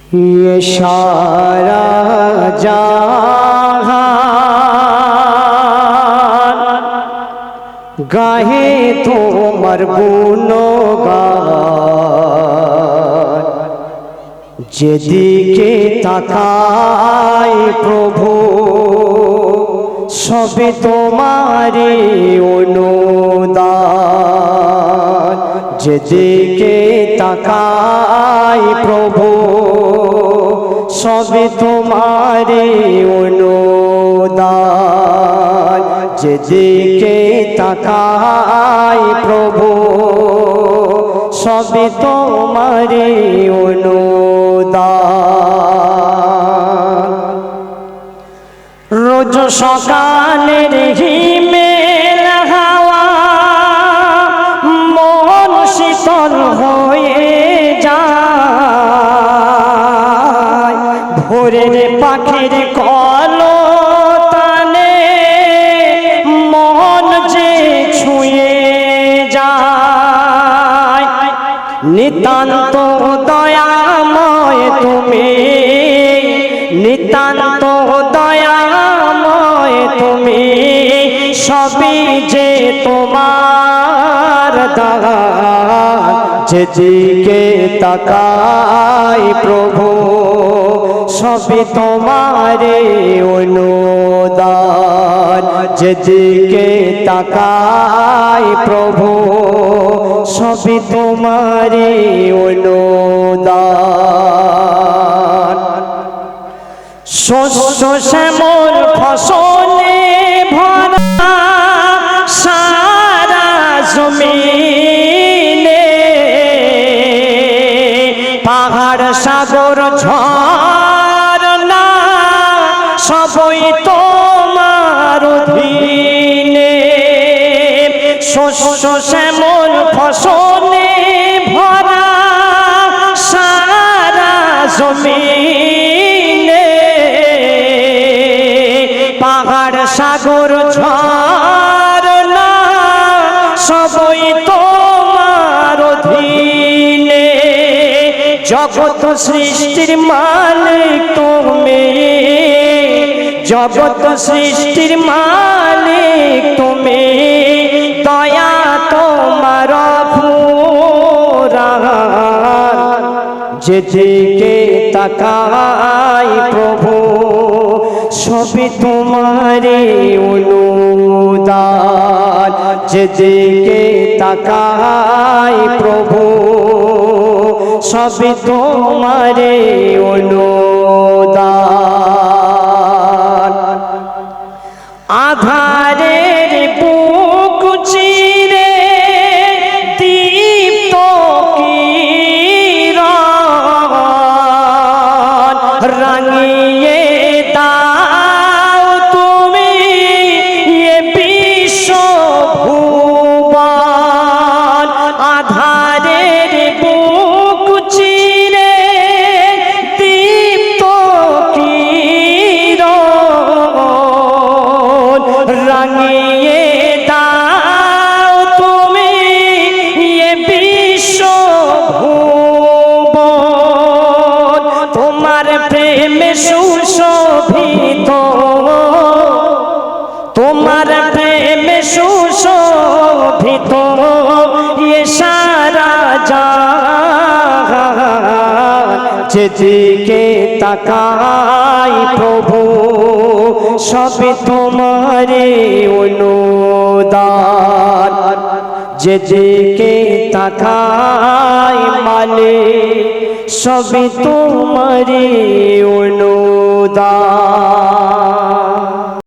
ये सारा जहान गाहे তোমার গুণগান, যেদিকে তাকাই প্রভু সবে তোমারই অনুদান। যেদিকে তাকাই প্রভু সবে তোমারই অনুদান। যেদিকে তাকাই প্রভু সবে তোমারই অনুদান। রোজ সকালের হিমেল হাওয়া মন শীতল হয়ে যায়, ভোরের পাখির কলতানে মন যে ছুঁয়ে যায়। নিতান্ত দয়াময় তুমি, নিতান্ত দয়াময় তুমি, সবই যে তোমার দান। যেদিকে তাকাই প্রভু সবই তোমারই অনুদান। যেদিকে তাকাই প্রভু সবই তোমারই অনুদান। শস্য শ্যামল ফসলে ভরা সারা জমিনে, পাহাড় সাগর ঝরনা সবই তোমার অধীনে। শস্য শ্যামল ফসলে ভরা সারা জমিনে, পাহাড় সাগর ঝরনা সবই তোমার অধীনে। জগৎ সৃষ্টির মালিক তুমি, জগৎ সৃষ্টির মালিক তুমি, দয়া তোমার ফুরান। যেদিকে তাকাই প্রভু সবই তোমারই অনুদান। যেদিকে তাকাই প্রভু সবই তোমারই অনুদান। আধারের বুক চিরে দীপ্ত কিরণ রাঙিয়ে দাও তুমি এ বিশ্ব ভুবন। আধারের বুক চিরে দীপ্ত কিরণ রাঙিয়ে দাও তুমি এ বিশ্ব ভুবন। তোমার প্রেমে সুশোভিত, তোমার প্রেমে সুশোভিত এ সারা জাহান। যেদিকে তাকাই প্রভু সবই তোমারই অনুদান। যেদিকে তাকাই মালিক সবই তোমারই অনুদান।